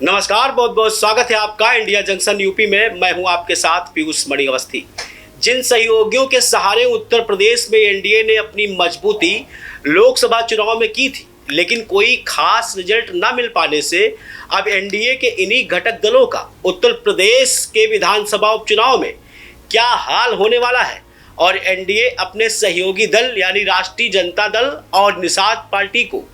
नमस्कार, बहुत बहुत स्वागत है आपका इंडिया जंक्शन यूपी में। मैं हूं आपके साथ पीयूष मणि अवस्थी। जिन सहयोगियों के सहारे उत्तर प्रदेश में एनडीए ने अपनी मजबूती लोकसभा चुनाव में की थी, लेकिन कोई खास रिजल्ट न मिल पाने से अब एनडीए के इन्हीं घटक दलों का उत्तर प्रदेश के विधानसभा उपचुनाव में क्या हाल होने वाला है और एनडीए अपने सहयोगी दल यानी राष्ट्रीय जनता दल और निषाद पार्टी को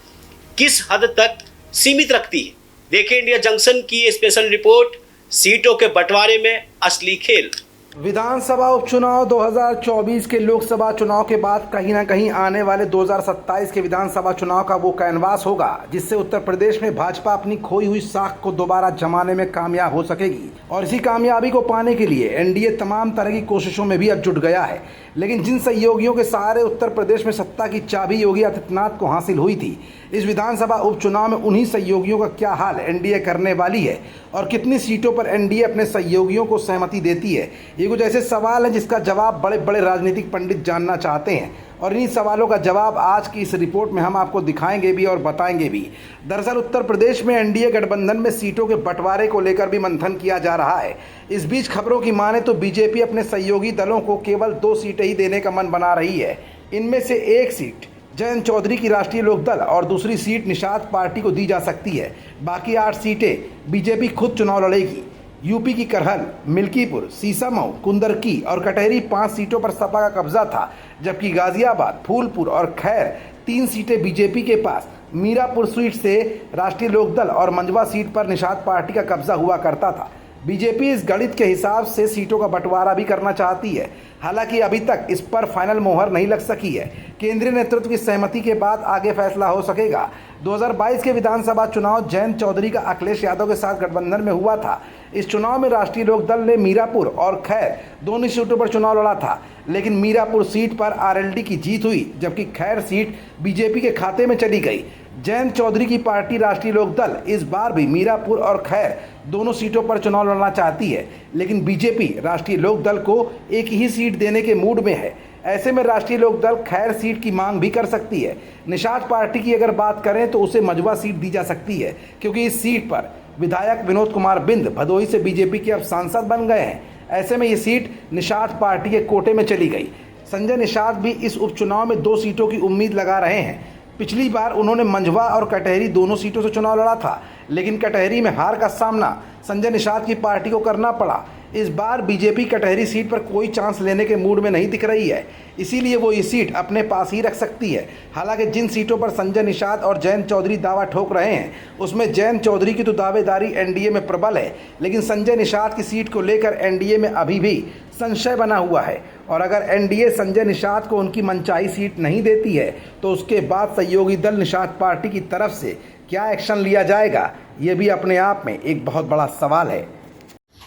किस हद तक सीमित रखती है। देखिए इंडिया जंक्शन की स्पेशल रिपोर्ट, सीटों के बंटवारे में असली खेल। विधानसभा उपचुनाव 2024 के लोकसभा चुनाव के बाद कहीं ना कहीं आने वाले 2027 के विधानसभा चुनाव का वो कैनवास होगा जिससे उत्तर प्रदेश में भाजपा अपनी खोई हुई साख को दोबारा जमाने में कामयाब हो सकेगी। और इसी कामयाबी को पाने के लिए एनडीए तमाम तरह की कोशिशों में भी अब जुट गया है। लेकिन जिन सहयोगियों के सहारे उत्तर प्रदेश में सत्ता की चाबी योगी आदित्यनाथ को हासिल हुई थी, इस विधानसभा उपचुनाव में उन्हीं सहयोगियों का क्या हाल एनडीए करने वाली है और कितनी सीटों पर एनडीए अपने सहयोगियों को सहमति देती है, ये कुछ ऐसे सवाल हैं जिसका जवाब बड़े बड़े राजनीतिक पंडित जानना चाहते हैं। और इन्हीं सवालों का जवाब आज की इस रिपोर्ट में हम आपको दिखाएंगे भी और बताएंगे भी। दरअसल उत्तर प्रदेश में एनडीए गठबंधन में सीटों के बंटवारे को लेकर भी मंथन किया जा रहा है। इस बीच खबरों की माने तो बीजेपी अपने सहयोगी दलों को केवल 2 सीटें ही देने का मन बना रही है। इनमें से एक सीट जयंत चौधरी की राष्ट्रीय लोकदल और दूसरी सीट निषाद पार्टी को दी जा सकती है। बाकी 8 सीटें बीजेपी खुद चुनाव लड़ेगी। यूपी की करहल, मिल्कीपुर, सीसामऊ, कुंदरकी और कटहरी 5 सीटों पर सपा का कब्जा था, जबकि गाजियाबाद, फूलपुर और खैर 3 सीटें बीजेपी के पास। मीरापुर सीट से राष्ट्रीय लोकदल और मंझवा सीट पर निषाद पार्टी का कब्जा हुआ करता था। बीजेपी इस गणित के हिसाब से सीटों का बंटवारा भी करना चाहती है, हालांकि अभी तक इस पर फाइनल मोहर नहीं लग सकी है। केंद्रीय नेतृत्व की सहमति के बाद आगे फैसला हो सकेगा। 2022 के विधानसभा चुनाव जयंत चौधरी का अखिलेश यादव के साथ गठबंधन में हुआ था। इस चुनाव में राष्ट्रीय लोकदल ने मीरापुर और खैर दोनों सीटों पर चुनाव लड़ा था, लेकिन मीरापुर सीट पर आरएलडी की जीत हुई, जबकि खैर सीट बीजेपी के खाते में चली गई। जयंत चौधरी की पार्टी राष्ट्रीय लोकदल इस बार भी मीरापुर और खैर दोनों सीटों पर चुनाव लड़ना चाहती है, लेकिन बीजेपी राष्ट्रीय लोकदल को एक ही सीट देने के मूड में है। ऐसे में राष्ट्रीय लोकदल खैर सीट की मांग भी कर सकती है। निषाद पार्टी की अगर बात करें तो उसे मंझवा सीट दी जा सकती है, क्योंकि इस सीट पर विधायक विनोद कुमार बिंद भदोही से बीजेपी के अब सांसद बन गए हैं। ऐसे में ये सीट निषाद पार्टी के कोटे में चली गई। संजय निषाद भी इस उपचुनाव में 2 सीटों की उम्मीद लगा रहे हैं। पिछली बार उन्होंने मंझवा और कटहरी दोनों सीटों से चुनाव लड़ा था, लेकिन कटहरी में हार का सामना संजय निषाद की पार्टी को करना पड़ा। इस बार बीजेपी कटहरी सीट पर कोई चांस लेने के मूड में नहीं दिख रही है, इसीलिए वो ये सीट अपने पास ही रख सकती है। हालांकि जिन सीटों पर संजय निषाद और जयंत चौधरी दावा ठोक रहे हैं, उसमें जयंत चौधरी की तो दावेदारी एनडीए में प्रबल है, लेकिन संजय निषाद की सीट को लेकर एनडीए में अभी भी संशय बना हुआ है। और अगर एनडीए संजय निषाद को उनकी मनचाही सीट नहीं देती है, तो उसके बाद सहयोगी दल निषाद पार्टी की तरफ से क्या एक्शन लिया जाएगा, ये भी अपने आप में एक बहुत बड़ा सवाल है।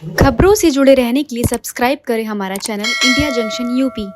खबरों से जुड़े रहने के लिए सब्सक्राइब करें हमारा चैनल इंडिया जंक्शन यूपी।